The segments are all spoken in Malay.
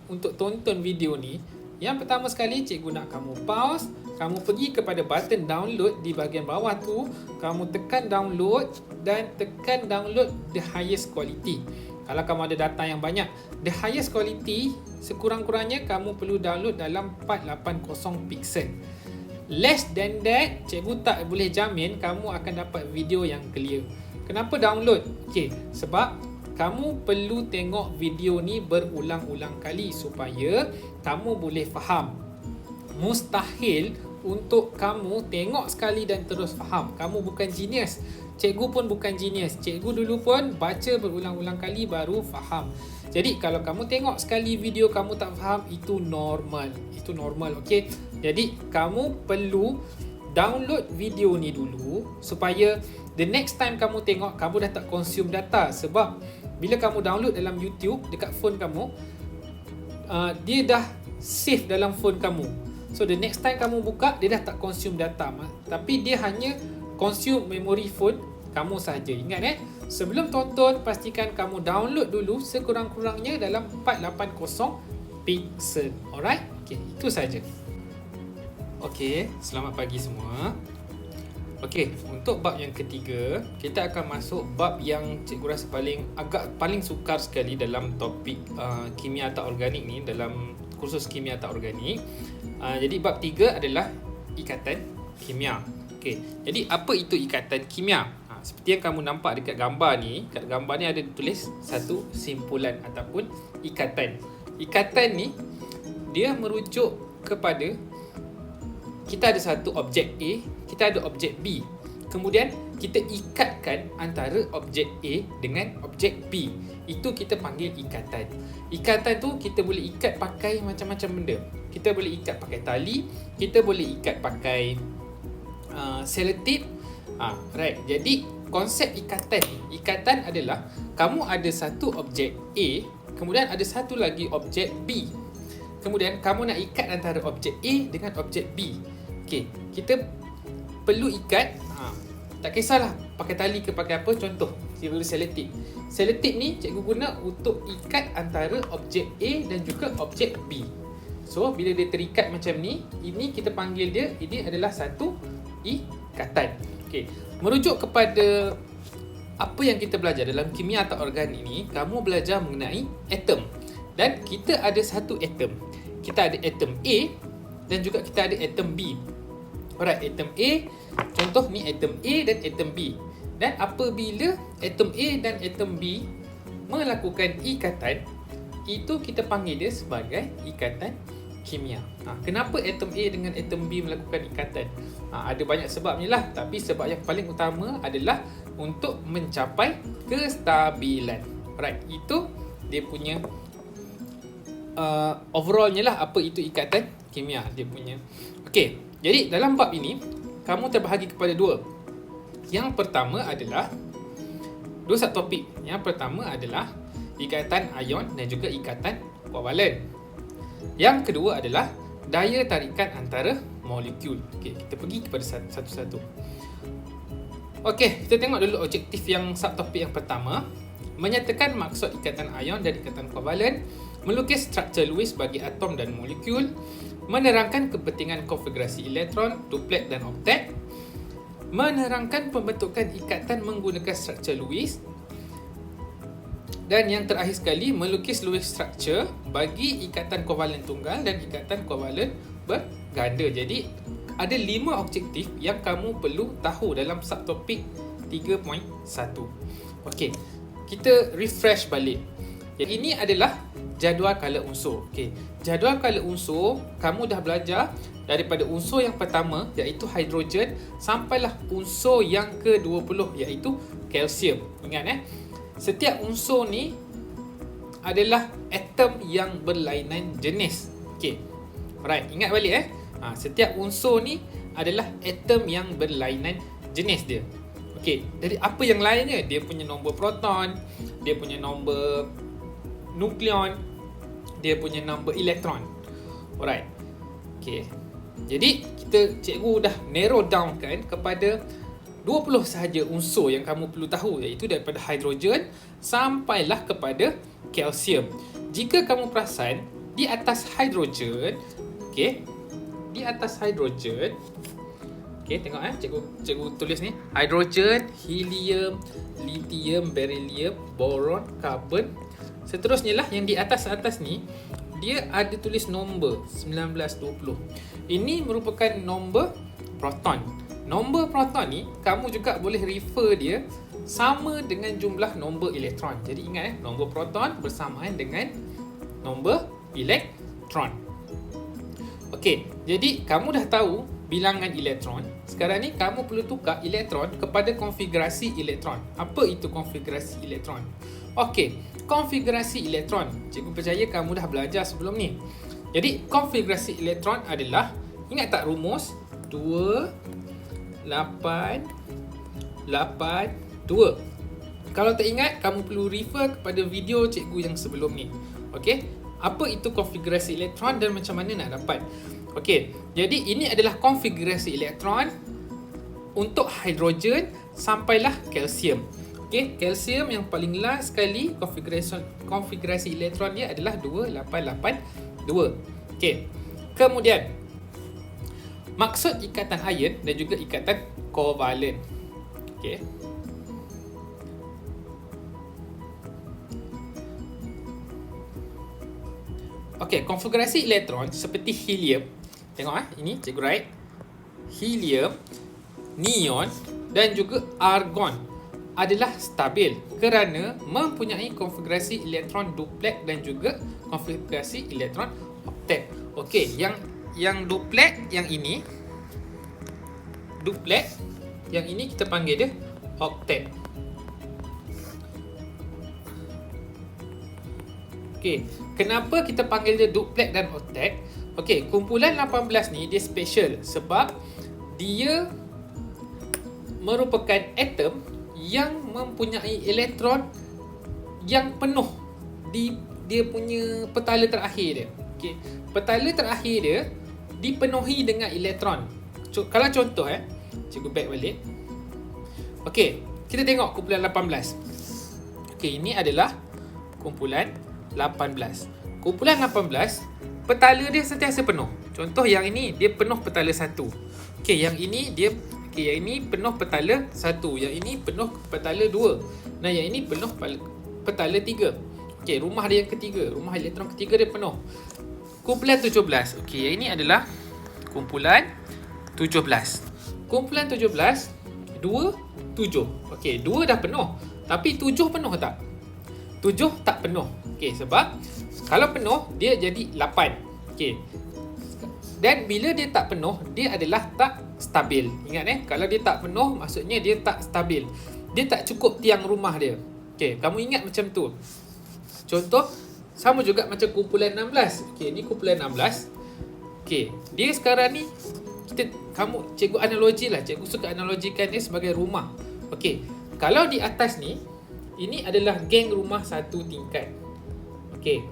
untuk tonton video ni, yang pertama sekali cikgu nak kamu pause, kamu pergi kepada button download di bahagian bawah tu, kamu tekan download dan tekan download the highest quality. Kalau kamu ada data yang banyak, the highest quality sekurang-kurangnya kamu perlu download dalam 480 pixel. Less than that, cikgu tak boleh jamin kamu akan dapat video yang clear. Kenapa download? Okey, sebab kamu perlu tengok video ni berulang-ulang kali supaya kamu boleh faham. Mustahil untuk kamu tengok sekali dan terus faham. Kamu bukan genius. Cikgu pun bukan genius. Cikgu dulu pun baca berulang-ulang kali baru faham. Jadi kalau kamu tengok sekali video kamu tak faham, itu normal. Itu normal, okey? Jadi kamu perlu download video ni dulu supaya the next time kamu tengok, kamu dah tak consume data. Sebab bila kamu download dalam YouTube dekat phone kamu, dia dah save dalam phone kamu. So the next time kamu buka, dia dah tak consume data, tapi dia hanya consume memory phone kamu sahaja. Ingat sebelum tonton pastikan kamu download dulu sekurang-kurangnya dalam 480 pixel. Alright? Okay, itu sahaja. Okay, selamat pagi semua. Okey, untuk bab yang ketiga, kita akan masuk bab yang cikgu rasa paling sukar sekali dalam topik kimia tak organik ni, dalam kursus kimia tak organik. Jadi bab 3 adalah ikatan kimia. Okey, jadi apa itu ikatan kimia? Seperti yang kamu nampak dekat gambar ni, kat gambar ni ada tulis satu simpulan ataupun ikatan. Ikatan ni dia merujuk kepada kita ada satu objek A, kita ada objek B. Kemudian kita ikatkan antara objek A dengan objek B. Itu kita panggil ikatan. Ikatan tu kita boleh ikat pakai macam-macam benda. Kita boleh ikat pakai tali, kita boleh ikat pakai selotip. Right. Jadi konsep ikatan adalah kamu ada satu objek A, kemudian ada satu lagi objek B. Kemudian kamu nak ikat antara objek A dengan objek B. Okey, kita perlu ikat, tak kisahlah pakai tali ke pakai apa, contoh cikgu guna selotip. Selotip ni cikgu guna untuk ikat antara objek A dan juga objek B. So bila dia terikat macam ni, ini kita panggil dia, ini adalah satu ikatan. Okey, merujuk kepada apa yang kita belajar dalam kimia tak organik ni, kamu belajar mengenai atom. Dan kita ada satu atom. Kita ada atom A dan juga kita ada atom B. Alright, atom A, contoh ni atom A dan atom B. Dan apabila atom A dan atom B melakukan ikatan, itu kita panggil dia sebagai ikatan kimia. Kenapa atom A dengan atom B melakukan ikatan? Ada banyak sebabnya lah, tapi sebab yang paling utama adalah untuk mencapai kestabilan. Alright, itu dia punya overallnya lah, apa itu ikatan kimia dia punya. Okey, jadi dalam bab ini kamu terbahagi kepada dua. Yang pertama adalah dua subtopik. Yang pertama adalah ikatan ion dan juga ikatan kovalen. Yang kedua adalah daya tarikan antara molekul. Okey, kita pergi kepada satu-satu. Okey, kita tengok dulu objektif yang subtopik yang pertama. Menyatakan maksud ikatan ion dan ikatan kovalen, melukis struktur Lewis bagi atom dan molekul, menerangkan kepentingan konfigurasi elektron, duplet dan oktet, menerangkan pembentukan ikatan menggunakan struktur Lewis, dan yang terakhir sekali melukis Lewis structure bagi ikatan kovalen tunggal dan ikatan kovalen berganda. Jadi ada 5 objektif yang kamu perlu tahu dalam subtopik 3.1. Okey, kita refresh balik. Jadi ini adalah jadual kala unsur. Okey, jadual kala unsur kamu dah belajar daripada unsur yang pertama iaitu hidrogen sampailah unsur yang ke-20 iaitu kalsium. Ingat setiap unsur ni adalah atom yang berlainan jenis. Okey. Alright, ingat balik setiap unsur ni adalah atom yang berlainan jenis dia. Okey, jadi apa yang lainnya? Dia punya nombor proton, dia punya nombor nukleon, dia punya nombor elektron. Alright. Okey. Jadi cikgu dah narrow down kan kepada 20 sahaja unsur yang kamu perlu tahu, iaitu daripada hidrogen sampailah kepada kalsium. Jika kamu perasan, di atas hidrogen, okey, di atas hidrogen, okey, tengok cikgu tulis ni, hidrogen, helium, lithium, beryllium, boron, karbon, seterusnya lah yang di atas-atas ni dia ada tulis nombor 1920. Ini merupakan nombor proton. Nombor proton ni kamu juga boleh refer dia sama dengan jumlah nombor elektron. Jadi ingat nombor proton bersamaan dengan nombor elektron. Okey, jadi kamu dah tahu bilangan elektron. Sekarang ni kamu perlu tukar elektron kepada konfigurasi elektron. Apa itu konfigurasi elektron? Okey, konfigurasi elektron. Cikgu percaya kamu dah belajar sebelum ni. Jadi konfigurasi elektron adalah, ingat tak rumus? 2 8 8 2. Kalau tak ingat, kamu perlu refer kepada video cikgu yang sebelum ni. Okey, apa itu konfigurasi elektron dan macam mana nak dapat? Okey, jadi ini adalah konfigurasi elektron untuk hidrogen sampailah kalsium. Okey, kalsium yang paling last sekali konfigurasi elektron dia adalah 2882. Okey. Kemudian maksud ikatan ion dan juga ikatan kovalen. Okey. Okey, konfigurasi elektron seperti helium. Tengok ini cikgu write. Helium, neon dan juga argon adalah stabil kerana mempunyai konfigurasi elektron duplex dan juga konfigurasi elektron oktet. Okey, yang duplex yang ini kita panggil dia oktet. Okey, kenapa kita panggil dia duplex dan oktet? Okey, kumpulan 18 ni dia special sebab dia merupakan atom yang mempunyai elektron yang penuh di dia punya petala terakhir dia. Okey, petala terakhir dia dipenuhi dengan elektron. Kalau contoh cikgu back balik. Okey, kita tengok kumpulan 18. Okey, ini adalah kumpulan 18. Kumpulan 18, petala dia sentiasa penuh. Contoh yang ini dia penuh petala 1. Okey, yang ini dia yang ini penuh petala 1, yang ini penuh petala 2, dan yang ini penuh petala 3. Okey, rumah dia yang ketiga, rumah elektron ketiga dia penuh. Kumpulan 17. Okey, yang ini adalah kumpulan 17. Kumpulan 17 2 7. Okey, 2 dah penuh, tapi 7 penuh tak? 7 tak penuh. Okey, sebab kalau penuh dia jadi 8. Okey. Dan bila dia tak penuh, dia adalah tak stabil. Ingat kalau dia tak penuh, maksudnya dia tak stabil. Dia tak cukup tiang rumah dia. Okey, kamu ingat macam tu. Contoh, sama juga macam kumpulan 16. Okey, ni kumpulan 16. Okey, dia sekarang ni cikgu analogi lah. Cikgu suka analogikan dia sebagai rumah. Okey, kalau di atas ni, ini adalah geng rumah satu tingkat. Okey.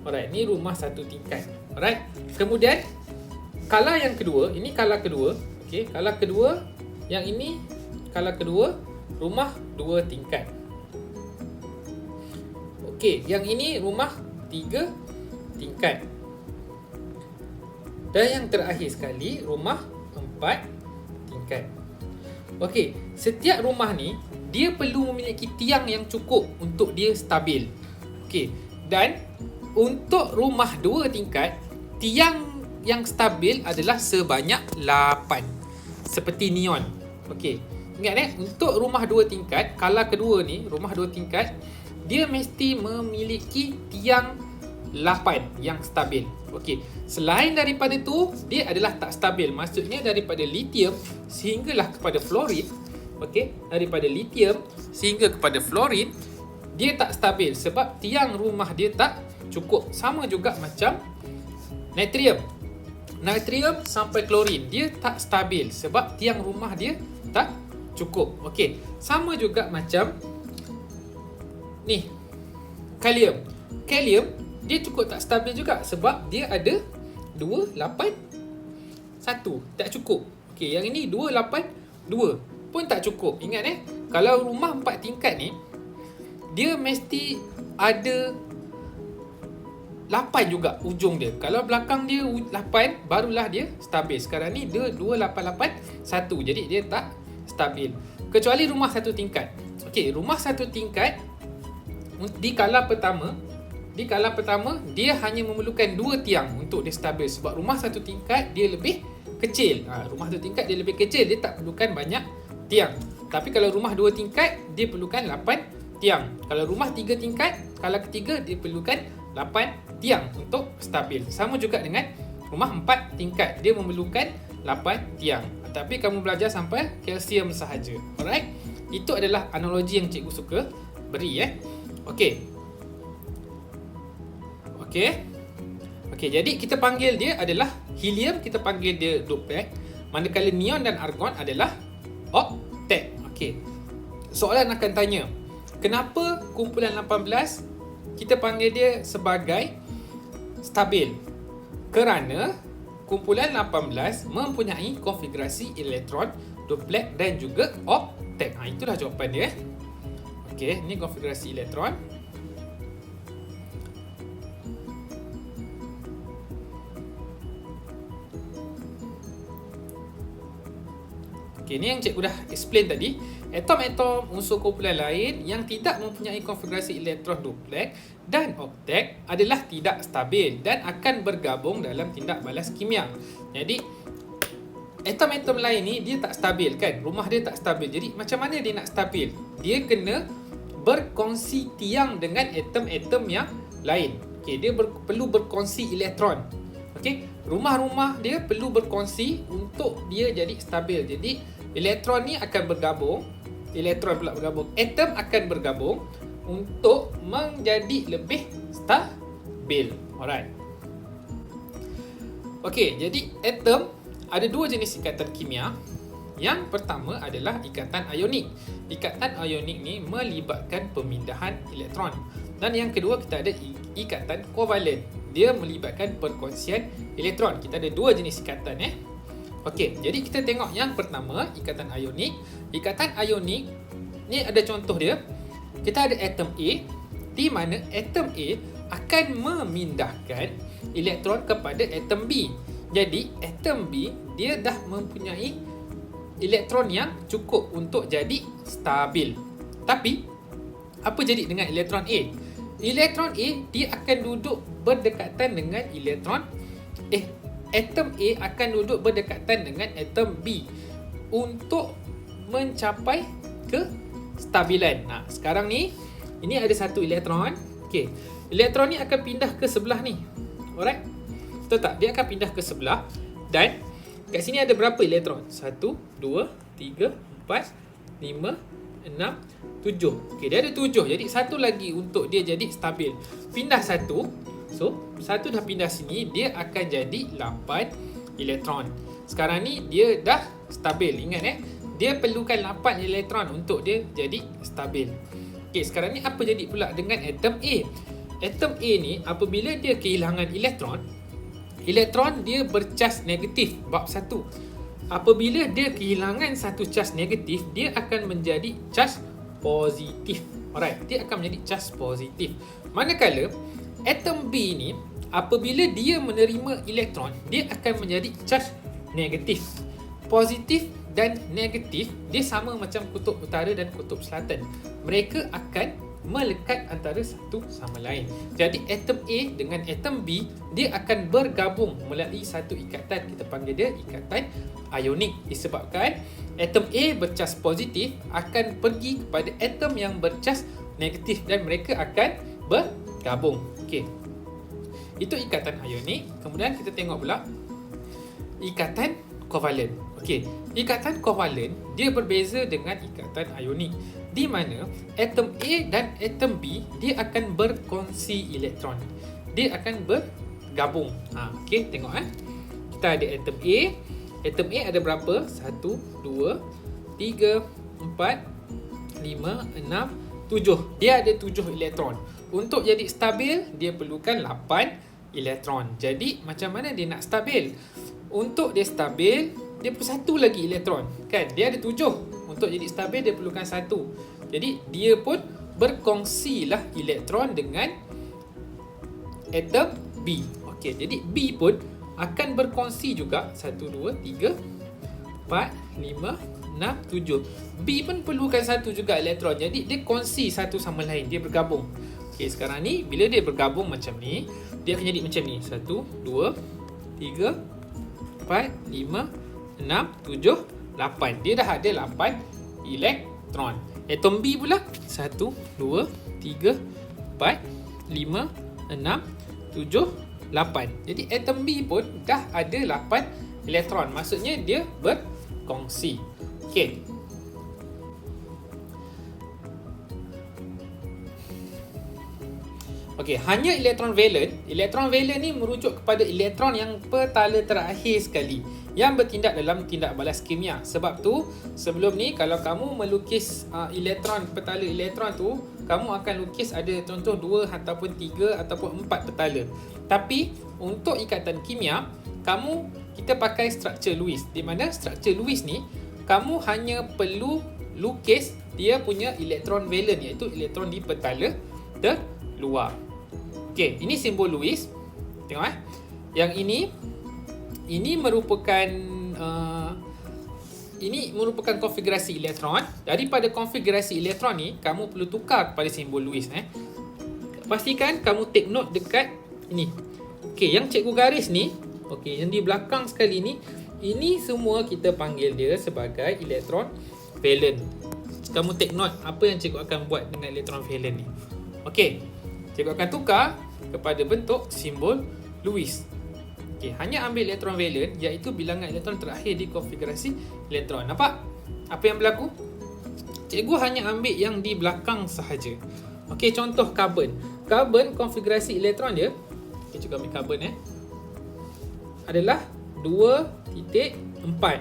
Alright, ni rumah satu tingkat. Alright. Kemudian kala yang kedua, ini kala kedua. Okey, kala kedua, yang ini kala kedua, rumah 2 tingkat. Okey, yang ini rumah 3 tingkat. Dan yang terakhir sekali, rumah 4 tingkat. Okey, setiap rumah ni dia perlu memiliki tiang yang cukup untuk dia stabil. Okey, dan untuk rumah 2 tingkat, tiang yang stabil adalah sebanyak 8. Seperti neon. Okey, ingat untuk rumah 2 tingkat, kala kedua ni, rumah 2 tingkat, dia mesti memiliki tiang 8 yang stabil. Okey, selain daripada tu, dia adalah tak stabil. Maksudnya daripada lithium sehinggalah kepada fluorin. Okey, daripada lithium sehingga kepada fluorin, dia tak stabil sebab tiang rumah dia tak cukup. Sama juga macam natrium. Natrium sampai klorin, dia tak stabil sebab tiang rumah dia tak cukup. Okey, sama juga macam ni, kalium. Kalium dia cukup tak stabil juga sebab dia ada 2, 8, 1. Tak cukup. Okey, yang ini 2, 8, 2 pun tak cukup. Ingat kalau rumah 4 tingkat ni, dia mesti ada 8 juga ujung dia. Kalau belakang dia 8, barulah dia stabil. Sekarang ni dia 2, 8, 8, 1. Jadi dia tak stabil. Kecuali rumah satu tingkat. Okey, rumah satu tingkat di kala pertama dia hanya memerlukan 2 tiang untuk dia stabil, sebab rumah satu tingkat dia lebih kecil. Rumah satu tingkat dia lebih kecil, dia tak perlukan banyak tiang. Tapi kalau rumah 2 tingkat dia perlukan 8 tiang. Kalau rumah 3 tingkat, kala ketiga dia perlukan 8 tiang untuk stabil. Sama juga dengan rumah 4 tingkat, dia memerlukan 8 tiang. Tapi kamu belajar sampai kalsium sahaja. Alright? Itu adalah analogi yang cikgu suka beri. Okey, jadi kita panggil dia adalah helium, kita panggil dia duplex. Manakala neon dan argon adalah oktet. Okey. Soalan akan tanya, kenapa kumpulan 18 kita panggil dia sebagai stabil? Kerana kumpulan 18 mempunyai konfigurasi elektron duplex dan juga oktet. Itulah jawapan dia. Okey, ni konfigurasi elektron. Okey, ni yang cikgu dah explain tadi. Atom-atom unsur kumpulan lain yang tidak mempunyai konfigurasi elektron duplex dan oktet adalah tidak stabil dan akan bergabung dalam tindak balas kimia. Jadi atom-atom lain ni dia tak stabil kan? Rumah dia tak stabil. Jadi macam mana dia nak stabil? Dia kena berkongsi tiang dengan atom-atom yang lain. Okey, dia perlu berkongsi elektron. Okey, rumah-rumah dia perlu berkongsi untuk dia jadi stabil. Jadi elektron ni akan bergabung, atom akan bergabung untuk menjadi lebih stabil. Alright. Okey, jadi atom ada 2 jenis ikatan kimia. Yang pertama adalah ikatan ionik. Ikatan ionik ni melibatkan pemindahan elektron. Dan yang kedua kita ada ikatan kovalen. Dia melibatkan perkongsian elektron. Kita ada 2 jenis ikatan. Okey, jadi kita tengok yang pertama, ikatan ionik. Ikatan ionik ni ada contoh dia. Kita ada atom A, di mana atom A akan memindahkan elektron kepada atom B. Jadi atom B dia dah mempunyai elektron yang cukup untuk jadi stabil. Tapi apa jadi dengan elektron A? Elektron A dia akan duduk berdekatan dengan atom A akan duduk berdekatan dengan atom B untuk mencapai kestabilan. Sekarang ni ini ada satu elektron. Okey. Elektron ni akan pindah ke sebelah ni. Alright? Betul tak? Dia akan pindah ke sebelah dan kat sini ada berapa elektron? 1 2 3 4 5 6 7. Okey, dia ada 7. Jadi satu lagi untuk dia jadi stabil. Pindah satu. So, satu dah pindah sini, dia akan jadi 8 elektron. Sekarang ni dia dah stabil. Ingat dia perlukan 8 elektron untuk dia jadi stabil. Okey, sekarang ni apa jadi pula dengan atom A? Atom A ni apabila dia kehilangan elektron dia bercas negatif bab 1. Apabila dia kehilangan satu cas negatif, dia akan menjadi cas positif. Alright, dia akan menjadi cas positif. Manakala atom B ni apabila dia menerima elektron, dia akan menjadi cas negatif. Positif dan negatif dia sama macam kutub utara dan kutub selatan. Mereka akan melekat antara satu sama lain. Jadi atom A dengan atom B dia akan bergabung melalui satu ikatan, kita panggil dia ikatan ionik, disebabkan atom A bercas positif akan pergi kepada atom yang bercas negatif dan mereka akan bergabung. Okey. Itu ikatan ionik. Kemudian kita tengok pula ikatan kovalen. Okey, ikatan kovalen dia berbeza dengan ikatan ionik, di mana atom A dan atom B dia akan berkongsi elektron. Dia akan bergabung. Okey, tengok kita ada atom A. Atom A ada berapa? 1 2 3 4 5 6 7. Dia ada 7 elektron. Untuk jadi stabil dia perlukan 8 elektron. Jadi macam mana dia nak stabil? Untuk dia stabil dia perlu satu lagi elektron, kan? Dia ada 7. Untuk jadi stabil dia perlukan 1. Jadi dia pun berkongsilah elektron dengan atom B. Okey, jadi B pun akan berkongsi juga 1, 2, 3, 4, 5, 6, 7. B pun perlukan satu juga elektron. Jadi dia kongsi satu sama lain, dia bergabung. Okey, sekarang ni bila dia bergabung macam ni, dia akan jadi macam ni. 1, 2, 3, 4, 5, 6, 7, 8. Dia dah ada 8 elektron. Atom B pula 1, 2, 3, 4, 5, 6, 7, 8. Jadi atom B pun dah ada 8 elektron. Maksudnya dia berkongsi. Okey. Okey, hanya elektron valen. Elektron valen ni merujuk kepada elektron yang petala terakhir sekali yang bertindak dalam tindak balas kimia. Sebab tu sebelum ni kalau kamu melukis elektron, petala elektron tu, kamu akan lukis ada contoh 2 ataupun 3 ataupun 4 petala. Tapi untuk ikatan kimia, kita pakai struktur Lewis. Di mana struktur Lewis ni kamu hanya perlu lukis dia punya elektron valen, iaitu elektron di petala terluar. Okey, ini simbol Lewis. Tengok Yang ini merupakan konfigurasi elektron. Daripada konfigurasi elektron ni, kamu perlu tukar kepada simbol Lewis. Pastikan kamu take note dekat ini. Okey, yang cikgu garis ni, okey, yang di belakang sekali ni, ini semua kita panggil dia sebagai elektron valen. Kamu take note apa yang cikgu akan buat dengan elektron valen ni. Okey, cikgu akan tukar kepada bentuk simbol Lewis. Okey, hanya ambil elektron valen, iaitu bilangan elektron terakhir di konfigurasi elektron. Nampak apa yang berlaku? Cikgu hanya ambil yang di belakang sahaja. Okey, contoh karbon. Karbon konfigurasi elektron dia, okay, cikgu ambil karbon adalah 2.4.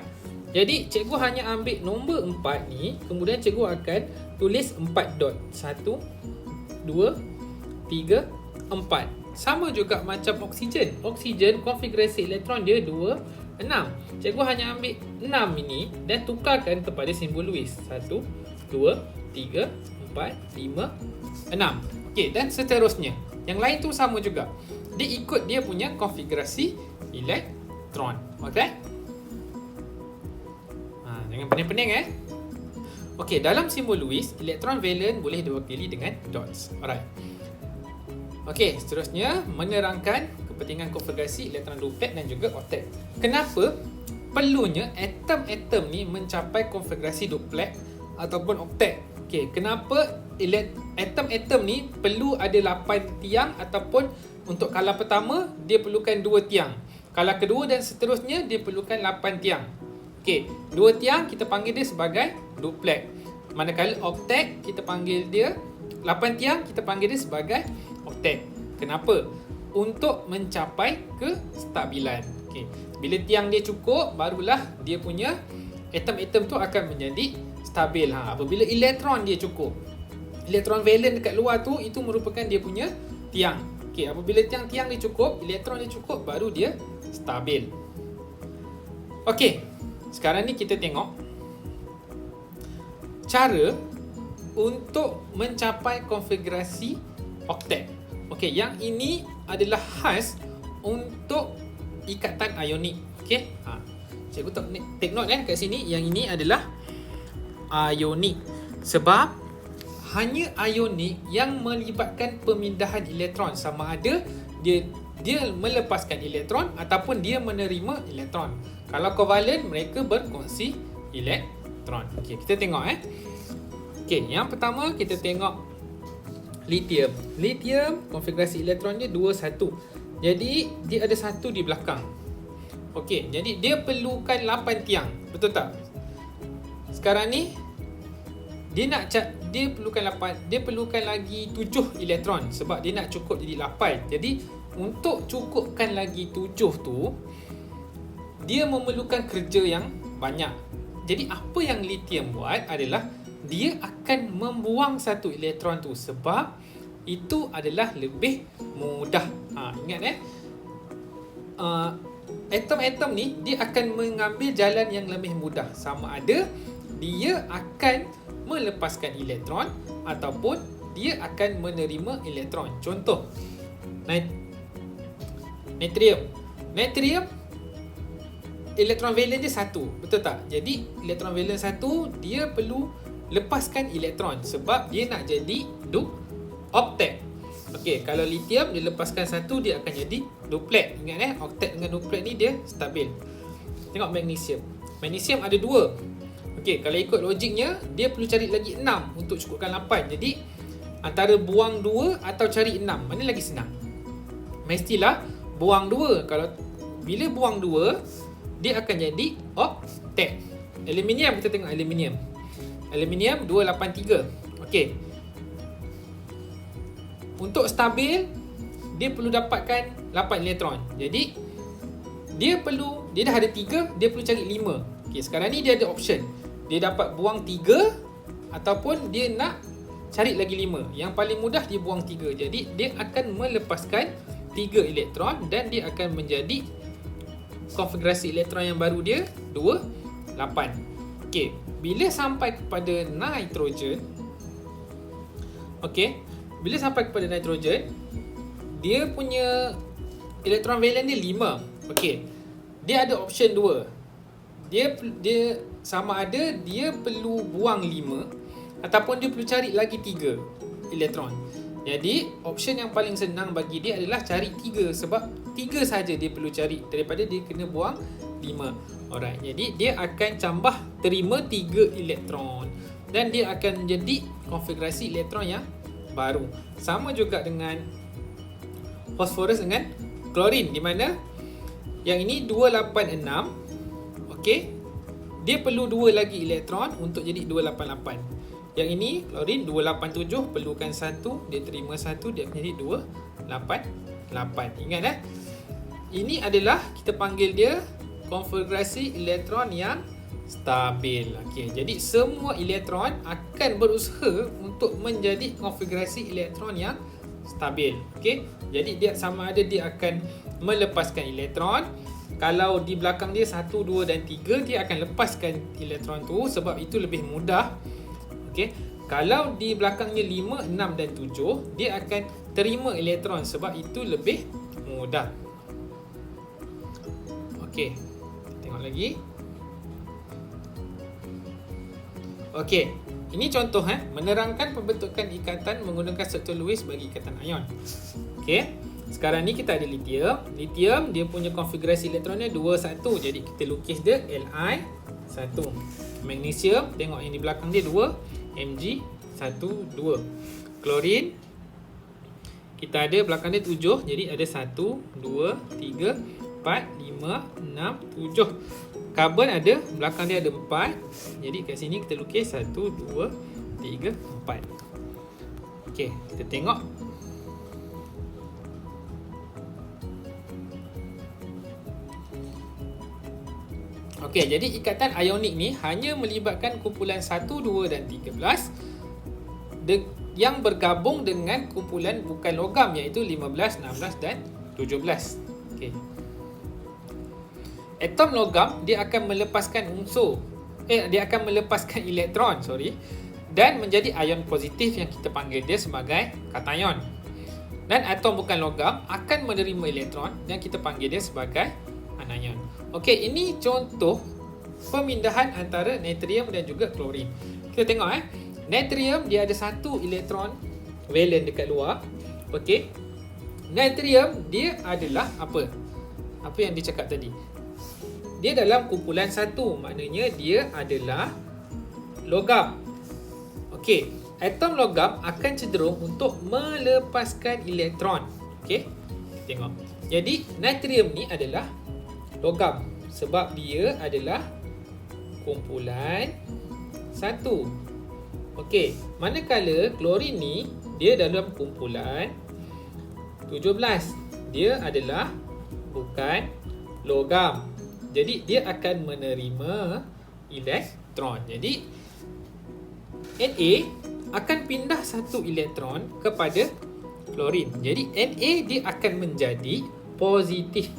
Jadi cikgu hanya ambil nombor 4 ni, kemudian cikgu akan tulis 4 dot. 1, 2, 3, 4. Sama juga macam oksigen. Oksigen konfigurasi elektron dia 2, 6. Cikgu hanya ambil 6 ini dan tukarkan kepada simbol Lewis. 1, 2, 3, 4, 5, 6. Okey, dan seterusnya. Yang lain tu sama juga. Dia ikut dia punya konfigurasi elektron. Okey? Jangan pening-pening Okey, dalam simbol Lewis, elektron valen boleh diwakili dengan dots. Alright. Okey, seterusnya menerangkan kepentingan konfigurasi elektron duplet dan juga oktet. Kenapa perlunya atom-atom ni mencapai konfigurasi duplet ataupun oktet? Okey, kenapa atom-atom ni perlu ada 8 tiang, ataupun untuk kala pertama dia perlukan 2 tiang. Kala kedua dan seterusnya dia perlukan 8 tiang. Okey, 2 tiang kita panggil dia sebagai duplet. Manakala oktet kita panggil dia 8 tiang kita panggil dia sebagai oktet. Kenapa? Untuk mencapai kestabilan. Okey, bila tiang dia cukup, barulah dia punya atom-atom tu akan menjadi stabil. Apabila elektron dia cukup. Elektron valen dekat luar tu itu merupakan dia punya tiang. Okey, apabila tiang-tiang dia cukup, elektron dia cukup, baru dia stabil. Okey, sekarang ni kita tengok cara untuk mencapai konfigurasi oktet. Okey, yang ini adalah khas untuk ikatan ionik. Okey, cikgu take note kat sini, yang ini adalah ionik. Sebab hanya ionik yang melibatkan pemindahan elektron, sama ada dia melepaskan elektron ataupun dia menerima elektron. Kalau kovalen, mereka berkongsi elektron. Okey, kita tengok Okey, yang pertama kita tengok lithium. Lithium konfigurasi elektron dia 2, 1. Jadi dia ada 1 di belakang. Okey, jadi dia perlukan 8 tiang. Betul tak? Sekarang ni dia perlukan 8, dia perlukan lagi 7 elektron sebab dia nak cukup jadi 8. Jadi untuk cukupkan lagi 7 tu, dia memerlukan kerja yang banyak. Jadi apa yang lithium buat adalah dia akan membuang satu elektron tu sebab itu adalah lebih mudah. Ingat atom-atom ni dia akan mengambil jalan yang lebih mudah, sama ada dia akan melepaskan elektron ataupun dia akan menerima elektron. Contoh, Natrium. Natrium elektron valen dia 1, betul tak? Jadi elektron valen 1 dia perlu lepaskan elektron sebab dia nak jadi octet. Okey, kalau lithium dia lepaskan 1 dia akan jadi duplet. Ingat octet dengan duplet ni dia stabil. Tengok magnesium. Magnesium ada 2. Okey, kalau ikut logiknya dia perlu cari lagi 6 untuk cukupkan 8. Jadi antara buang 2 atau cari 6, mana lagi senang? Mestilah buang 2. Kalau bila buang 2 dia akan jadi octet. Aluminium, kita tengok aluminium. Aluminium 283. Okey. Untuk stabil dia perlu dapatkan 8 elektron. Jadi dia dah ada 3, dia perlu cari 5. Okey, sekarang ni dia ada option. Dia dapat buang 3 ataupun dia nak cari lagi 5. Yang paling mudah dia buang 3. Jadi dia akan melepaskan 3 elektron dan dia akan menjadi konfigurasi elektron yang baru dia 2, 8. Okey, bila sampai kepada nitrogen, okey, bila sampai kepada nitrogen, dia punya elektron valen dia 5. Okey. Dia ada option 2. Dia sama ada dia perlu buang 5 ataupun dia perlu cari lagi 3 elektron. Jadi, option yang paling senang bagi dia adalah cari 3 sebab 3 saja dia perlu cari daripada dia kena buang 5. Alright. Jadi, dia akan terima 3 elektron dan dia akan menjadi konfigurasi elektron yang baru. Sama juga dengan fosforus dengan klorin, di mana yang ini 286. Okey. Dia perlu 2 lagi elektron untuk jadi 288. Yang ini klorin 287, perlukan 1, dia terima 1, dia akan jadi 288. Ingat ini adalah kita panggil dia konfigurasi elektron yang stabil. Okey, jadi semua elektron akan berusaha untuk menjadi konfigurasi elektron yang stabil. Okey, jadi dia sama ada dia akan melepaskan elektron. Kalau di belakang dia 1, 2 dan 3, dia akan lepaskan elektron tu sebab itu lebih mudah. Okey, kalau di belakangnya 5, 6 dan 7, dia akan terima elektron sebab itu lebih mudah. Okey, tengok lagi. Okey, ini contoh menerangkan pembentukan ikatan menggunakan struktur Lewis bagi ikatan ion. Okey, sekarang ni kita ada lithium. Lithium dia punya konfigurasi elektronnya 2, 1. Jadi kita lukis dia Li1. Magnesium, tengok yang di belakang dia 2, Mg1, 2. Klorin, kita ada belakang dia 7. Jadi ada 1, 2, 3, 4, 5, 6, 7. Karbon ada, belakang dia ada 4. Jadi kat sini kita lukis 1, 2, 3, 4. Okey, kita tengok. Okey, jadi ikatan ionik ni hanya melibatkan kumpulan 1, 2 dan 13 yang bergabung dengan kumpulan bukan logam iaitu 15, 16 dan 17. Okey. Atom logam dia akan melepaskan dia akan melepaskan elektron, dan menjadi ion positif yang kita panggil dia sebagai kation. Dan atom bukan logam akan menerima elektron yang kita panggil dia sebagai anion. Okey, ini contoh pemindahan antara natrium dan juga klorin. Kita tengok natrium dia ada 1 elektron valen dekat luar. Okey. Natrium dia adalah apa? Apa yang dia cakap tadi? Dia dalam kumpulan 1, maknanya dia adalah logam. Okey, atom logam akan cenderung untuk melepaskan elektron. Okey, tengok. Jadi natrium ni adalah logam sebab dia adalah kumpulan 1. Okey, manakala klorin ni dia dalam kumpulan 17. Dia adalah bukan logam. Jadi dia akan menerima elektron. Jadi Na akan pindah 1 elektron kepada klorin. Jadi Na dia akan menjadi positif.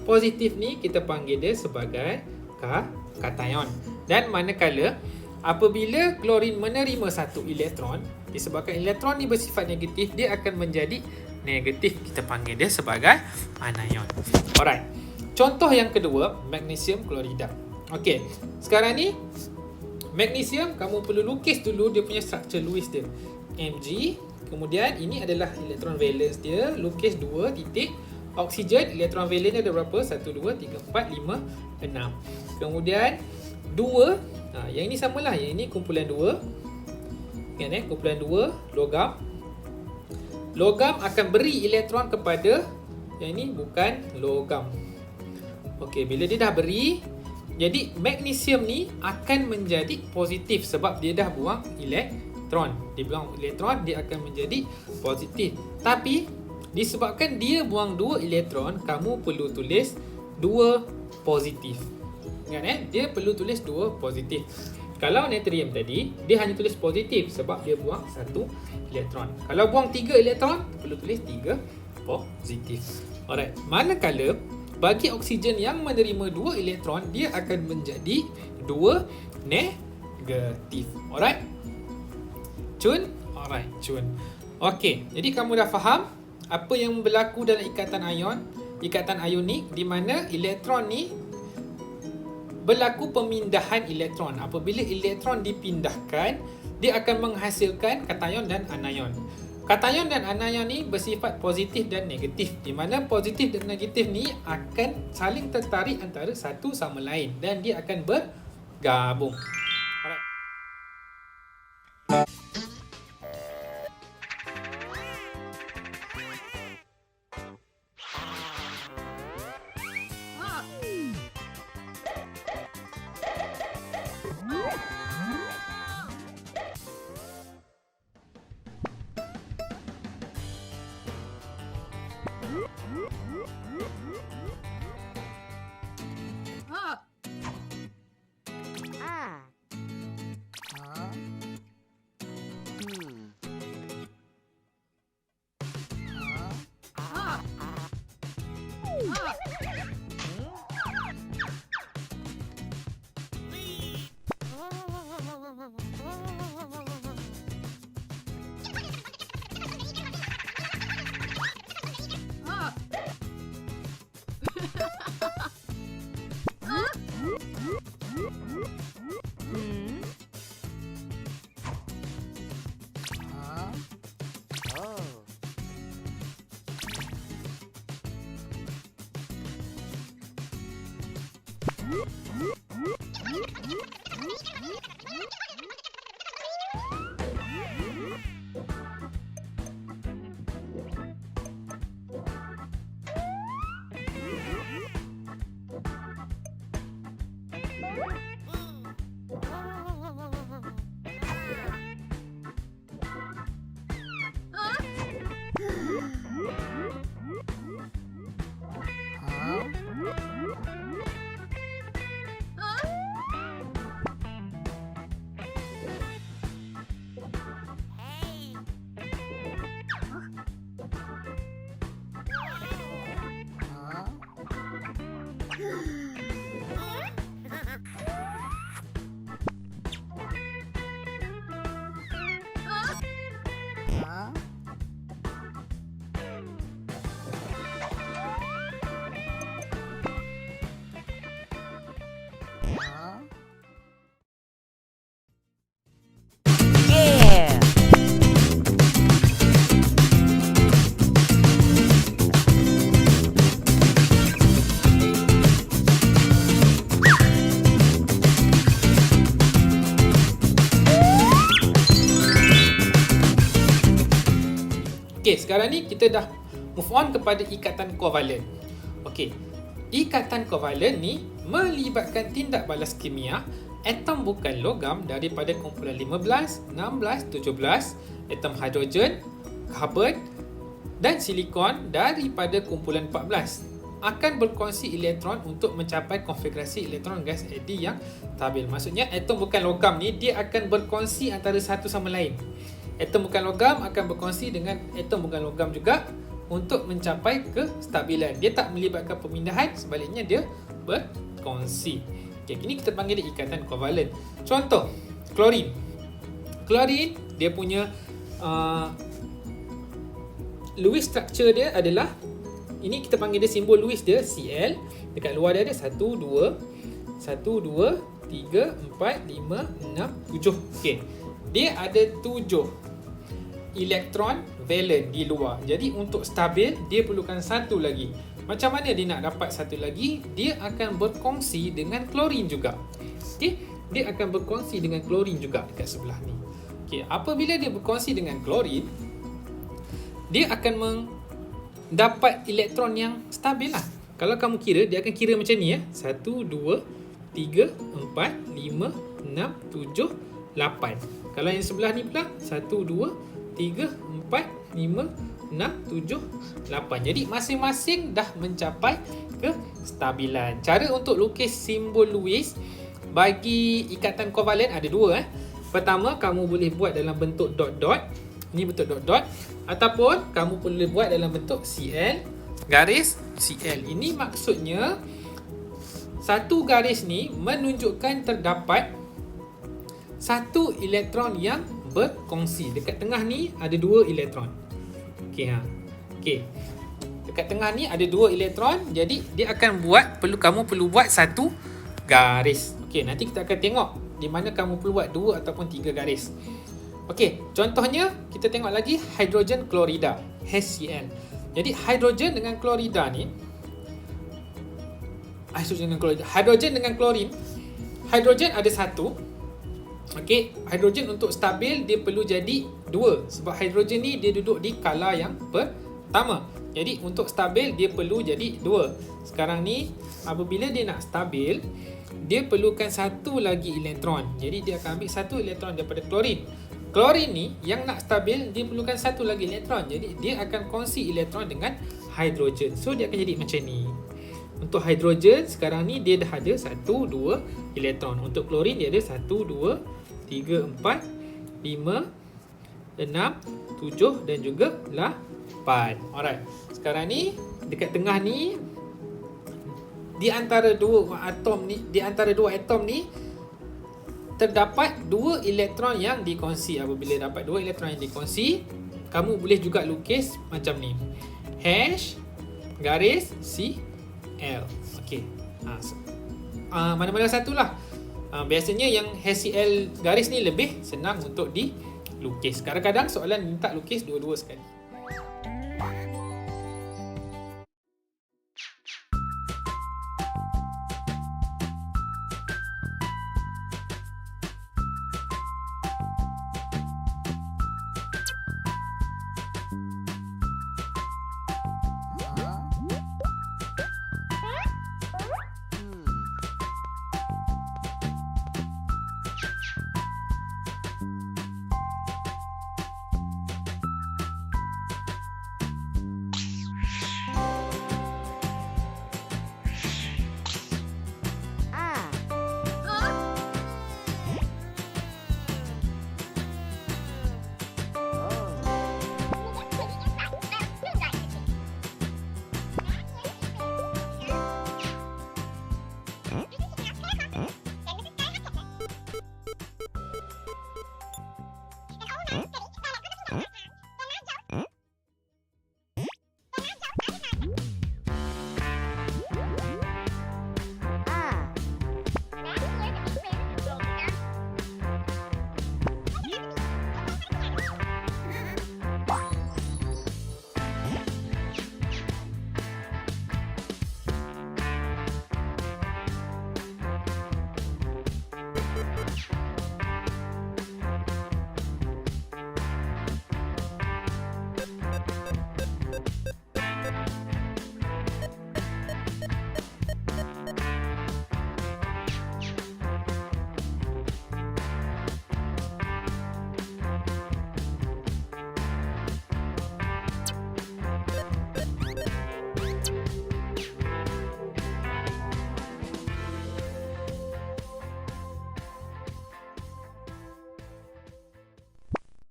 Positif ni kita panggil dia sebagai kation. Dan manakala apabila klorin menerima 1 elektron, disebabkan elektron ni bersifat negatif, dia akan menjadi negatif, kita panggil dia sebagai anion. Alright. Contoh yang kedua, magnesium klorida. Okey, sekarang ni magnesium kamu perlu lukis dulu dia punya structure Lewis dia. Mg, kemudian ini adalah elektron valence dia, lukis 2 titik. Oksigen elektron valence dia ada berapa? 1 2 3 4 5 6. Kemudian 2, yang ini samalah, yang ini kumpulan 2. Ingat kumpulan 2 logam. Logam akan beri elektron kepada yang ini bukan logam. Okey, bila dia dah beri, jadi magnesium ni akan menjadi positif sebab dia dah buang elektron. Dia buang elektron, dia akan menjadi positif. Tapi disebabkan dia buang 2 elektron, kamu perlu tulis 2 positif. Ingat dia perlu tulis 2 positif. Kalau natrium tadi, dia hanya tulis positif sebab dia buang 1 elektron. Kalau buang 3 elektron, perlu tulis 3 positif. Alright, manakala bagi oksigen yang menerima 2 elektron, dia akan menjadi 2 negatif. Alright? Cun? Alright, cun. Okey, jadi kamu dah faham apa yang berlaku dalam ikatan ion, ikatan ionik, di mana elektron ni berlaku pemindahan elektron. Apabila elektron dipindahkan, dia akan menghasilkan kation dan anion. Kation dan anion ni bersifat positif dan negatif, di mana positif dan negatif ni akan saling tertarik antara satu sama lain dan dia akan bergabung. Alright. Okey, sekarang ni kita dah move on kepada ikatan kovalen. Okey, ikatan kovalen ni melibatkan tindak balas kimia atom bukan logam daripada kumpulan 15, 16, 17, atom hidrogen, karbon dan silikon daripada kumpulan 14 akan berkongsi elektron untuk mencapai konfigurasi elektron gas Adi yang stabil. Maksudnya atom bukan logam ni dia akan berkongsi antara satu sama lain. Atom bukan logam akan berkongsi dengan atom bukan logam juga untuk mencapai kestabilan. Dia tak melibatkan pemindahan, sebaliknya dia berkongsi. Okay, kini kita panggil dia ikatan kovalen. Contoh, klorin. Klorin dia punya Lewis structure dia adalah, ini kita panggil dia simbol Lewis dia Cl. Dekat luar dia ada 1, 2, 3, 4, 5, 6, 7. Okey. Dia ada 7 elektron valent di luar. Jadi untuk stabil dia perlukan satu lagi. Macam mana dia nak dapat satu lagi? Dia akan berkongsi dengan klorin juga. Okey, dia akan berkongsi dengan klorin juga dekat sebelah ni. Okey, apabila dia berkongsi dengan klorin, dia akan mendapat elektron yang stabil lah. Kalau kamu kira, dia akan kira macam ni ya. 1, 2, 3, 4, 5, 6, 7, 8. Kalau yang sebelah ni pula 1, 2, 3, 4, 5, 6, 7, 8. Jadi masing-masing dah mencapai kestabilan. Cara untuk lukis simbol Lewis bagi ikatan kovalen ada dua. Pertama, kamu boleh buat dalam bentuk dot-dot. Ni bentuk dot-dot. Ataupun kamu boleh buat dalam bentuk Cl garis Cl. Ini maksudnya satu garis ni menunjukkan terdapat satu elektron yang berkongsi. Dekat tengah ni ada 2 elektron. Okey Okey. Dekat tengah ni ada 2 elektron. Jadi dia akan buat, kamu perlu buat satu garis. Okey, nanti kita akan tengok di mana kamu perlu buat 2 ataupun 3 garis. Okey, contohnya kita tengok lagi hidrogen klorida, HCl. Jadi hidrogen dengan klorida ni, hidrogen dengan klorin, hidrogen ada satu. Okey, hidrogen untuk stabil dia perlu jadi 2 sebab hidrogen ni dia duduk di kala yang pertama. Jadi untuk stabil dia perlu jadi 2. Sekarang ni apabila dia nak stabil, dia perlukan satu lagi elektron. Jadi dia akan ambil satu elektron daripada klorin. Klorin ni yang nak stabil dia perlukan satu lagi elektron. Jadi dia akan kongsi elektron dengan hidrogen. So dia akan jadi macam ni. Untuk hidrogen sekarang ni dia dah ada 1, 2 elektron. Untuk klorin dia ada 1, 2, 3, 4, 5, 6, 7 dan juga 8. Alright. Sekarang ni dekat tengah ni, di antara dua atom ni terdapat 2 elektron yang dikongsi. Apabila dapat 2 elektron yang dikongsi, kamu boleh juga lukis macam ni. Hash garis Cl. Okey. Mana-mana satulah. Biasanya yang HCl garis ni lebih senang untuk dilukis. Kadang-kadang soalan minta lukis dua-dua sekali.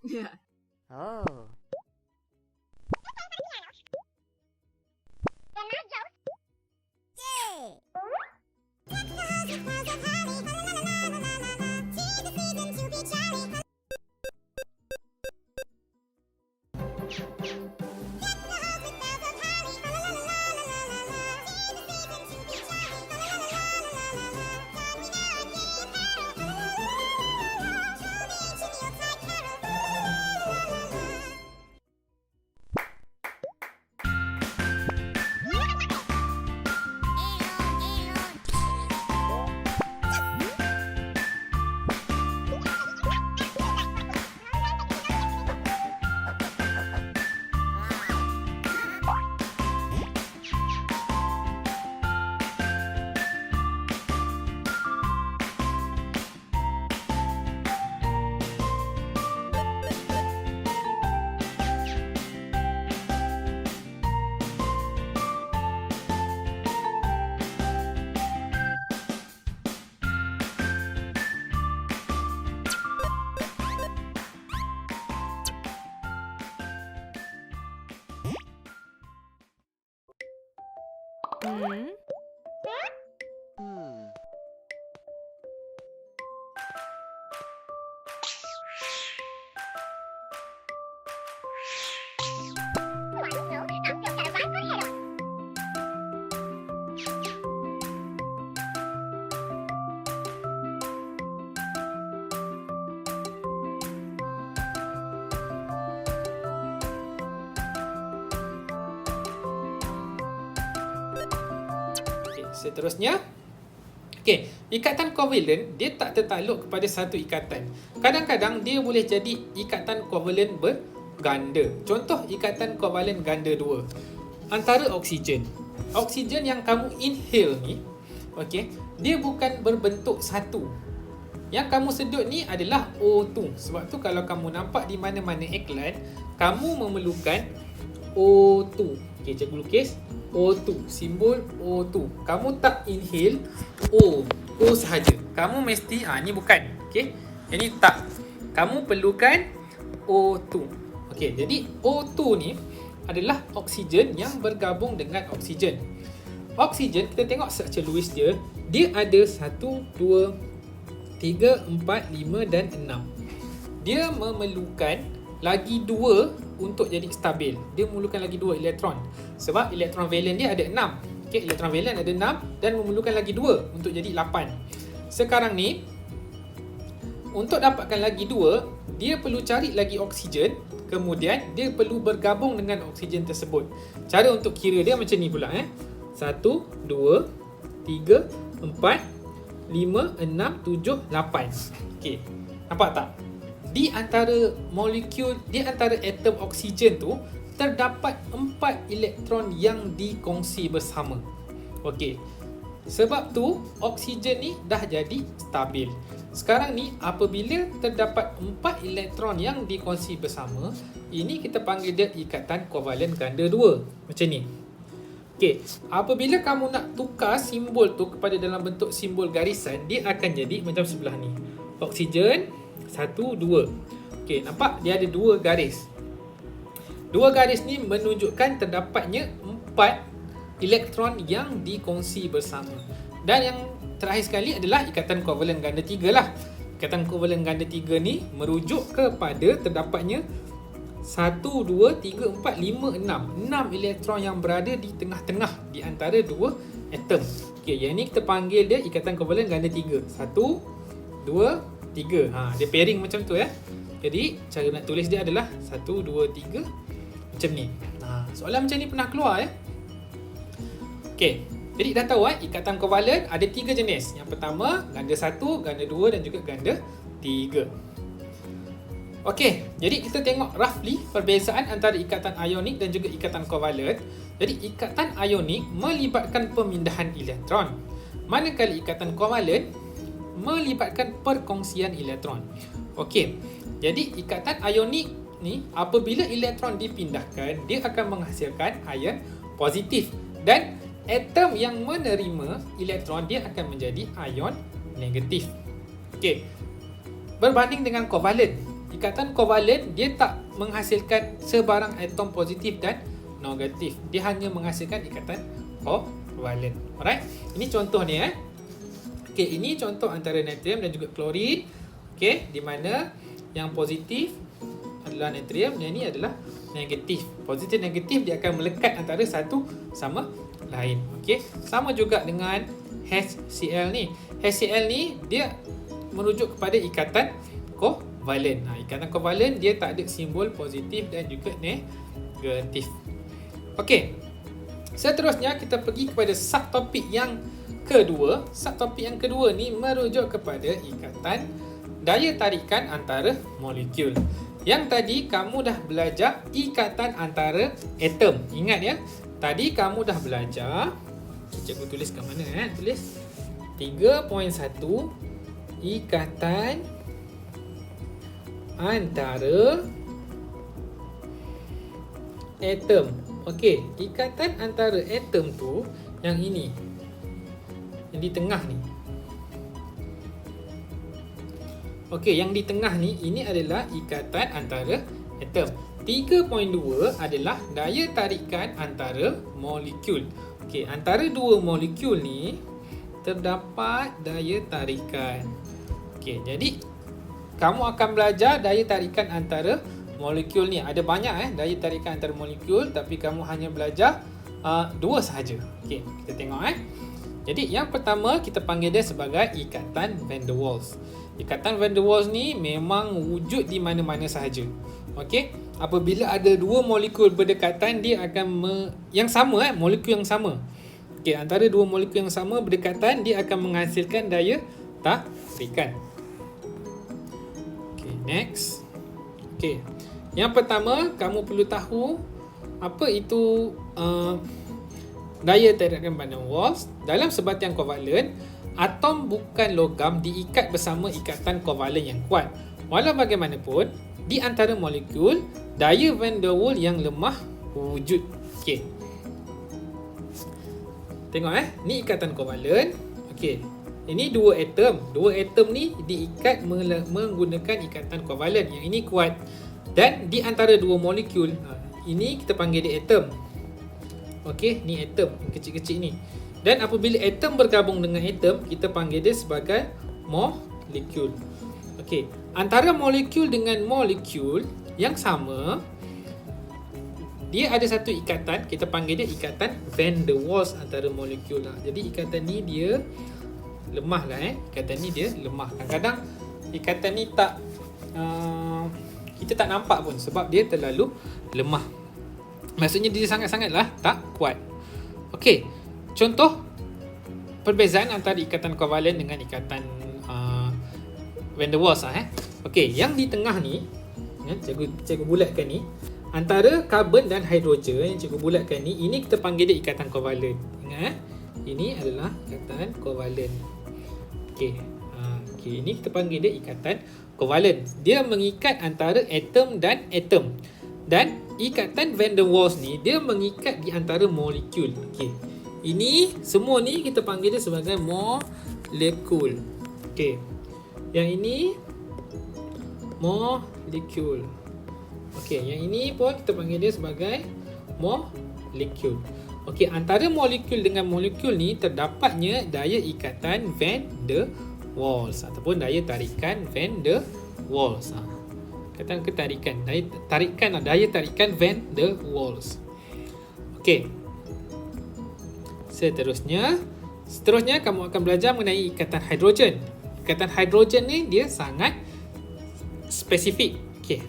Yeah. Oh. Okey, seterusnya. Okey, ikatan kovalen dia tak tertakluk kepada satu ikatan. Kadang-kadang dia boleh jadi ikatan kovalen berganda. Contoh ikatan kovalen ganda 2 antara oksigen. Oksigen yang kamu inhale ni, okey, dia bukan berbentuk satu. Yang kamu sedut ni adalah O2. Sebab tu kalau kamu nampak di mana-mana iklan, kamu memerlukan O2. Okey, cikgu lukis O2, simbol O2. Kamu tak inhale O sahaja. Kamu mesti ni bukan. Okey. Ini tak. Kamu perlukan O2. Okey, jadi O2 ni adalah oksigen yang bergabung dengan oksigen. Oksigen kita tengok structure Lewis dia ada 1 2 3 4 5 dan 6. Dia memerlukan lagi 2 untuk jadi stabil. Dia memerlukan lagi 2 elektron. Sebab elektron valen dia ada 6. Okey, elektron valen ada 6 dan memerlukan lagi 2 untuk jadi 8. Sekarang ni untuk dapatkan lagi 2, dia perlu cari lagi oksigen, kemudian dia perlu bergabung dengan oksigen tersebut. Cara untuk kira dia macam ni pula 1 2 3 4 5 6 7 8. Okey. Nampak tak? Di antara molekul, di antara atom oksigen tu terdapat 4 elektron yang dikongsi bersama. Okey. Sebab tu oksigen ni dah jadi stabil. Sekarang ni apabila terdapat 4 elektron yang dikongsi bersama, ini kita panggil dia ikatan kovalen ganda 2. Macam ni. Okey, apabila kamu nak tukar simbol tu kepada dalam bentuk simbol garisan, dia akan jadi macam sebelah ni. Oksigen 1 2. Okey, nampak dia ada 2 garis. 2 garis ni menunjukkan terdapatnya 4 elektron yang dikongsi bersama. Dan yang terakhir sekali adalah ikatan kovalen ganda 3 lah. Ikatan kovalen ganda 3 ni merujuk kepada terdapatnya 1 2 3 4 5 6 elektron yang berada di tengah-tengah di antara 2 atom. Okey, yang ni kita panggil dia ikatan kovalen ganda 3. 1 2 3. Dia pairing macam tu ya. Jadi cara nak tulis dia adalah 1 2 3 macam ni. Soalan macam ni pernah keluar ya. Okey, jadi dah tahu ikatan kovalen ada 3 jenis. Yang pertama ganda 1, ganda 2 dan juga ganda 3. Okey, jadi kita tengok roughly perbezaan antara ikatan ionik dan juga ikatan kovalen. Jadi ikatan ionik melibatkan pemindahan elektron, manakala ikatan kovalen melibatkan perkongsian elektron. Okey, jadi ikatan ionik ni apabila elektron dipindahkan, dia akan menghasilkan ion positif dan atom yang menerima elektron dia akan menjadi ion negatif. Okey, berbanding dengan kovalen, ikatan kovalen dia tak menghasilkan sebarang atom positif dan negatif. Dia hanya menghasilkan ikatan kovalen. Alright, ini contoh ni Okey, ini contoh antara natrium dan juga klorin. Okey, di mana yang positif adalah natrium, yang ini adalah negatif. Positif negatif dia akan melekat antara satu sama lain. Okey, sama juga dengan HCl ni. HCl ni dia merujuk kepada ikatan kovalen. Ikatan kovalen dia tak ada simbol positif dan juga negatif. Okey. Seterusnya kita pergi kepada subtopik yang kedua. Subtopik yang kedua ni merujuk kepada ikatan daya tarikan antara molekul. Yang tadi kamu dah belajar ikatan antara atom. Ingat ya, tadi kamu dah belajar. Cikgu tulis kat mana tulis 3.1 ikatan antara atom. Okey, ikatan antara atom tu yang ini, yang di tengah ni. Okey, yang di tengah ni, ini adalah ikatan antara atom. 3.2 adalah daya tarikan antara molekul. Okey, antara dua molekul ni terdapat daya tarikan. Okey, jadi kamu akan belajar daya tarikan antara molekul ni. Ada banyak daya tarikan antara molekul, tapi kamu hanya belajar dua sahaja. Okey, kita tengok Jadi yang pertama kita panggil dia sebagai ikatan van der Waals. Ikatan van der Waals ni memang wujud di mana-mana sahaja. Okey, apabila ada dua molekul berdekatan, dia akan yang sama molekul yang sama. Okey, antara dua molekul yang sama berdekatan, dia akan menghasilkan daya tarikan. Okey, next. Okey. Yang pertama, kamu perlu tahu apa itu daya tarikan van der Waals. Dalam sebatian kovalen, atom bukan logam diikat bersama ikatan kovalen yang kuat. Walau bagaimanapun, di antara molekul, daya van der Waals yang lemah wujud. Okey. Tengok ni ikatan kovalen. Okey. Ini dua atom. Dua atom ni diikat menggunakan ikatan kovalen. Yang ini kuat. Dan di antara dua molekul, ini kita panggil dia atom. Okey, ni atom kecil-kecil ni. Dan apabila atom bergabung dengan atom, kita panggil dia sebagai molekul. Okey, antara molekul dengan molekul yang sama, dia ada satu ikatan, kita panggil dia ikatan van der Waals antara molekul lah. Jadi ikatan ni dia lemah lah Ikatan ni dia lemah. Kadang-kadang ikatan ni tak kita tak nampak pun sebab dia terlalu lemah. Maksudnya dia sangat-sangatlah tak kuat. Okey, contoh perbezaan antara ikatan kovalen dengan ikatan van der Waals Okey, yang di tengah ni, cikgu bulatkan ni, antara karbon dan hidrogen yang cikgu bulatkan ni, ini kita panggil dia ikatan kovalen. Ingat ini adalah ikatan kovalen. Okey, ini kita panggil dia ikatan kovalen. Dia mengikat antara atom dan atom. Dan ikatan van der Waals ni, dia mengikat di antara molekul. Okey, ini semua ni kita panggil dia sebagai molekul. Okey, yang ini molekul. Okey, yang ini pun kita panggil dia sebagai molekul. Okey, antara molekul dengan molekul ni terdapatnya daya ikatan van der Waals ataupun daya tarikan van der Waals. Kata ketarikan, daya tarikan van der Waals. Okey. Seterusnya kamu akan belajar mengenai ikatan hidrogen. Ikatan hidrogen ni dia sangat spesifik. Okey.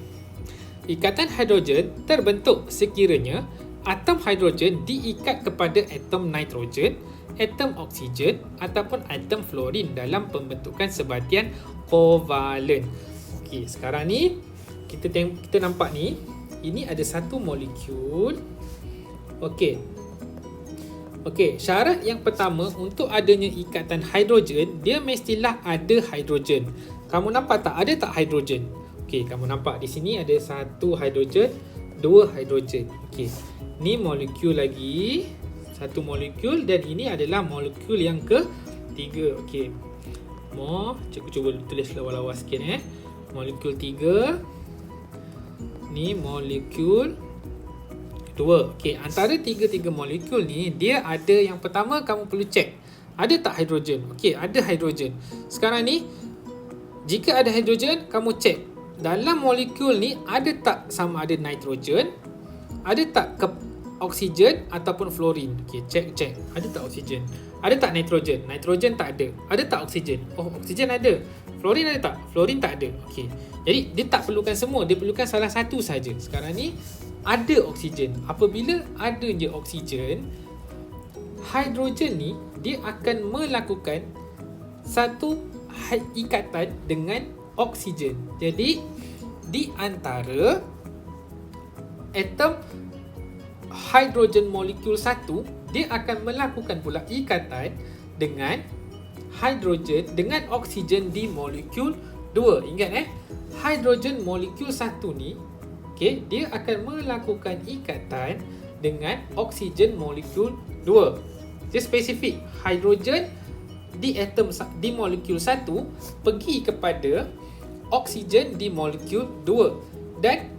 Ikatan hidrogen terbentuk sekiranya atom hidrogen diikat kepada atom nitrogen, atom oksigen ataupun atom fluorin dalam pembentukan sebatian kovalen. Okey, sekarang ni kita nampak ni, ini ada satu molekul. Okey. Okey, syarat yang pertama untuk adanya ikatan hidrogen, dia mestilah ada hidrogen. Kamu nampak tak? Ada tak hidrogen? Okey, kamu nampak di sini ada satu hidrogen, dua hidrogen. Okey. Ni molekul lagi, satu molekul, dan ini adalah molekul yang ketiga. Okey. Cikgu cuba tulis lawa-lawa sikit Molekul 3. Ni molekul 2. Okey, antara tiga molekul ni, dia ada, yang pertama kamu perlu cek, ada tak hidrogen? Okey, ada hidrogen. Sekarang ni, jika ada hidrogen, kamu cek dalam molekul ni ada tak sama ada nitrogen, ada tak oksigen ataupun fluorin. Okey, cek. Ada tak oksigen? Ada tak nitrogen? Nitrogen tak ada. Ada tak oksigen? Oh, oksigen ada. Fluorin ada tak? Fluorin tak ada. Okey. Jadi dia tak perlukan semua, dia perlukan salah satu saja. Sekarang ni ada oksigen. Apabila ada je oksigen, hidrogen ni dia akan melakukan satu ikatan dengan oksigen. Jadi di antara atom hidrogen molekul 1, dia akan melakukan pula ikatan dengan hidrogen dengan oksigen di molekul 2. Ingat hidrogen molekul 1 ni, okey, dia akan melakukan ikatan dengan oksigen molekul 2. Dia spesifik, hidrogen di molekul 1 pergi kepada oksigen di molekul 2. Dan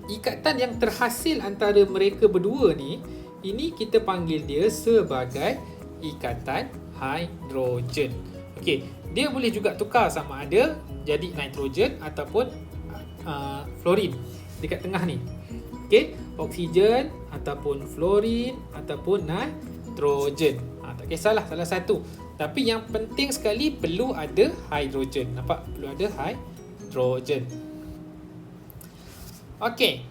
ikatan yang terhasil antara mereka berdua ni, ini kita panggil dia sebagai ikatan hidrogen. Okey, dia boleh juga tukar sama ada jadi nitrogen ataupun fluorin dekat tengah ni. Okey, oksigen ataupun fluorin ataupun nitrogen. Tak kisahlah salah satu. Tapi yang penting sekali perlu ada hidrogen. Nampak? Perlu ada hidrogen. Okey.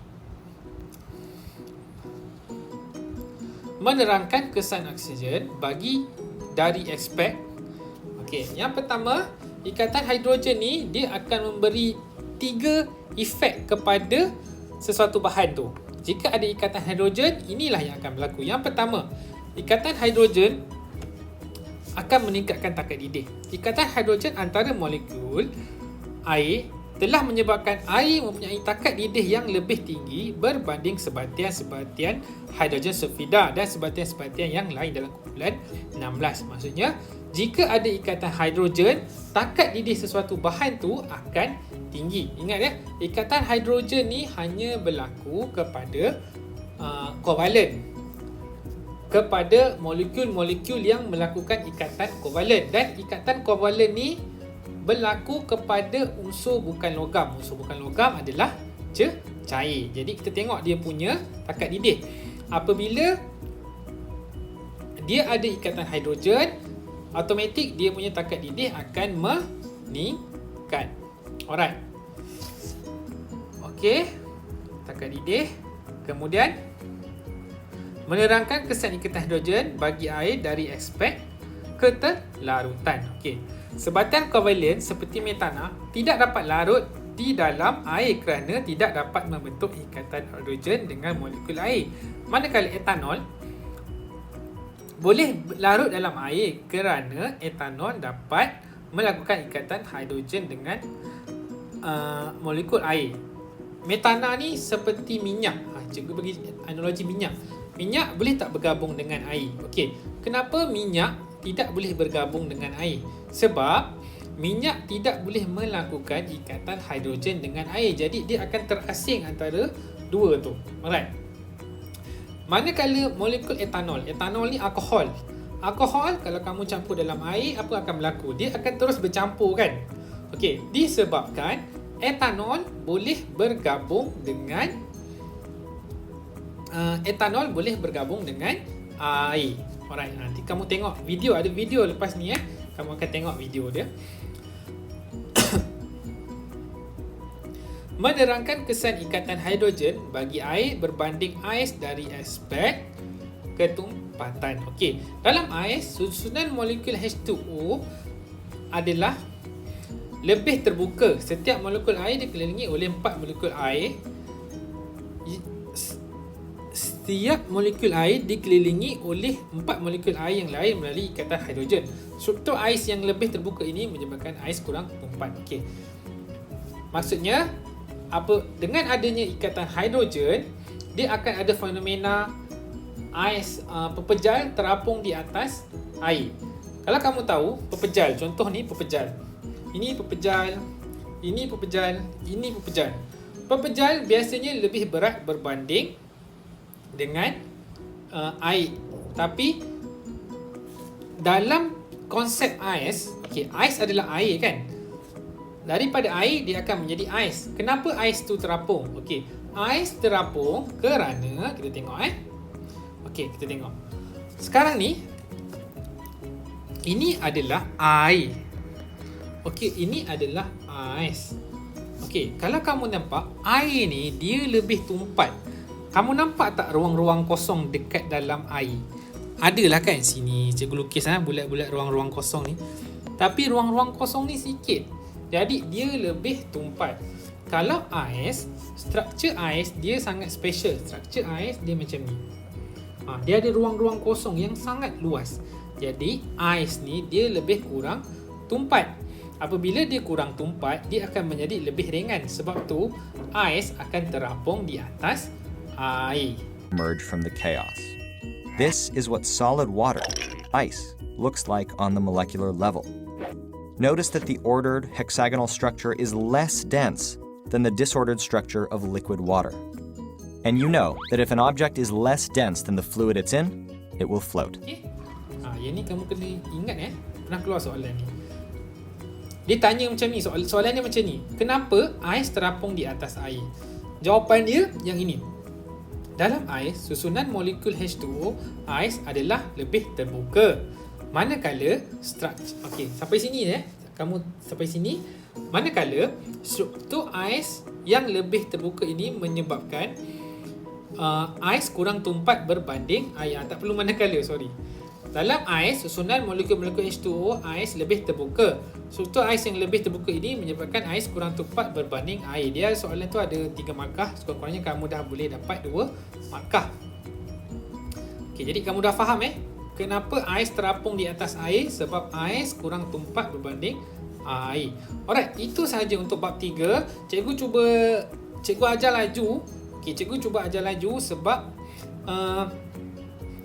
Menerangkan kesan oksigen bagi dari aspek. Okey, yang pertama, ikatan hidrogen ni dia akan memberi 3 efek kepada sesuatu bahan tu. Jika ada ikatan hidrogen, inilah yang akan berlaku. Yang pertama, ikatan hidrogen akan meningkatkan takat didih. Ikatan hidrogen antara molekul air telah menyebabkan air mempunyai takat didih yang lebih tinggi berbanding sebatian-sebatian hidrogen sulfida dan sebatian-sebatian yang lain dalam kumpulan 16. Maksudnya, jika ada ikatan hidrogen, takat didih sesuatu bahan tu akan tinggi. Ingat ya, ikatan hidrogen ni hanya berlaku kepada kovalen, kepada molekul-molekul yang melakukan ikatan kovalen, dan ikatan kovalen ni berlaku kepada unsur bukan logam. Unsur bukan logam adalah cair. Jadi kita tengok dia punya takat didih. Apabila dia ada ikatan hidrogen, automatik dia punya takat didih akan meningkat. Alright. Okey. Takat didih. Kemudian menerangkan kesan ikatan hidrogen bagi air dari aspek keterlarutan. Okey. Sebatian kovalen seperti metana tidak dapat larut di dalam air kerana tidak dapat membentuk ikatan hidrogen dengan molekul air. Manakala etanol boleh larut dalam air kerana etanol dapat melakukan ikatan hidrogen dengan molekul air. Metana ni seperti minyak. Cikgu bagi analogi minyak. Minyak boleh tak bergabung dengan air? Okey, kenapa minyak tidak boleh bergabung dengan air? Sebab minyak tidak boleh melakukan ikatan hidrogen dengan air. Jadi dia akan terasing antara dua tu. Alright. Manakala molekul etanol, etanol ni alkohol. Alkohol kalau kamu campur dalam air, apa akan berlaku? Dia akan terus bercampur kan? Okey, disebabkan etanol boleh bergabung dengan air. Alright, nanti kamu tengok video, ada video lepas ni kamu akan tengok video dia. Menerangkan kesan ikatan hidrogen bagi air berbanding ais dari aspek ketumpatan. Okey, dalam ais susunan molekul H2O adalah lebih terbuka. Setiap molekul air dikelilingi oleh 4 molekul air. Setiap molekul air dikelilingi oleh 4 molekul air yang lain melalui ikatan hidrogen. Struktur ais yang lebih terbuka ini menyebabkan ais kurang tumpat. Okey. Maksudnya apa, dengan adanya ikatan hidrogen, dia akan ada fenomena ais pepejal terapung di atas air. Kalau kamu tahu pepejal, contoh ni pepejal. Ini pepejal, ini pepejal, ini pepejal. Pepejal biasanya lebih berat berbanding dengan air. Tapi dalam konsep ais, okey, ais adalah air kan? Daripada air dia akan menjadi ais. Kenapa ais tu terapung? Okey, ais terapung kerana kita tengok okey, kita tengok. Sekarang ni ini adalah air. Okey, ini adalah ais. Okey, kalau kamu nampak air ni dia lebih tumpat. Kamu nampak tak ruang-ruang kosong dekat dalam air? Adalah kan sini cikgu lukis bulat-bulat ruang-ruang kosong ni. Tapi ruang-ruang kosong ni sikit. Jadi dia lebih tumpat. Kalau ais, struktur ais dia sangat special. Struktur ais dia macam ni. Dia ada ruang-ruang kosong yang sangat luas. Jadi ais ni dia lebih kurang tumpat. Apabila dia kurang tumpat, dia akan menjadi lebih ringan. Sebab tu ais akan terapung di atas air. Emerge from the chaos. This is what solid water, ice, looks like on the molecular level. Notice that the ordered hexagonal structure is less dense than the disordered structure of liquid water. And you know that if an object is less dense than the fluid it's in, it will float. Okey. Yang ni kamu kena ingat pernah keluar soalan ni. Dia tanya macam ni, soalan dia macam ni. Kenapa ais terapung di atas air? Jawapan dia yang ini. Dalam ais, susunan molekul H2O ais adalah lebih terbuka. Manakala struktur, okey, sampai sini kamu sampai sini. Manakala struktur ais yang lebih terbuka ini menyebabkan ais kurang tumpat berbanding air. Tak perlu manakala, sorry. Dalam ais, susunan molekul-molekul H2O ais lebih terbuka. Struktur ais yang lebih terbuka ini menyebabkan ais kurang tumpat berbanding air. Dia soalan tu ada 3 markah. Sekurang-kurangnya kamu dah boleh dapat 2 markah. Okey, jadi kamu dah faham kenapa ais terapung di atas air? Sebab ais kurang tumpat berbanding air. Alright, itu sahaja untuk bab 3. Cikgu ajar laju. Okey, cikgu cuba ajar laju sebab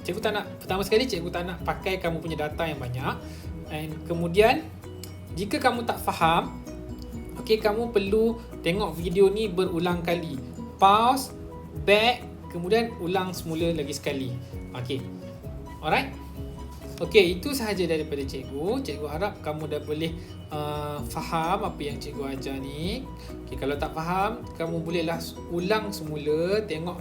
cikgu tak nak, pertama sekali cikgu tak nak pakai kamu punya data yang banyak. And kemudian jika kamu tak faham, kamu perlu tengok video ni berulang kali. Pause, back, kemudian ulang semula lagi sekali. Alright. Itu sahaja daripada cikgu. Cikgu harap kamu dah boleh faham apa yang cikgu ajar ni. Kalau tak faham, kamu bolehlah ulang semula, tengok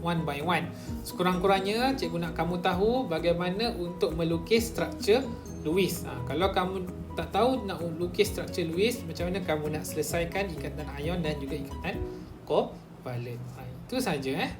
one by one. Sekurang-kurangnya cikgu nak kamu tahu bagaimana untuk melukis struktur Lewis. Kalau kamu tak tahu nak lukis struktur Lewis, macam mana kamu nak selesaikan ikatan ion dan juga ikatan kovalent. Itu saja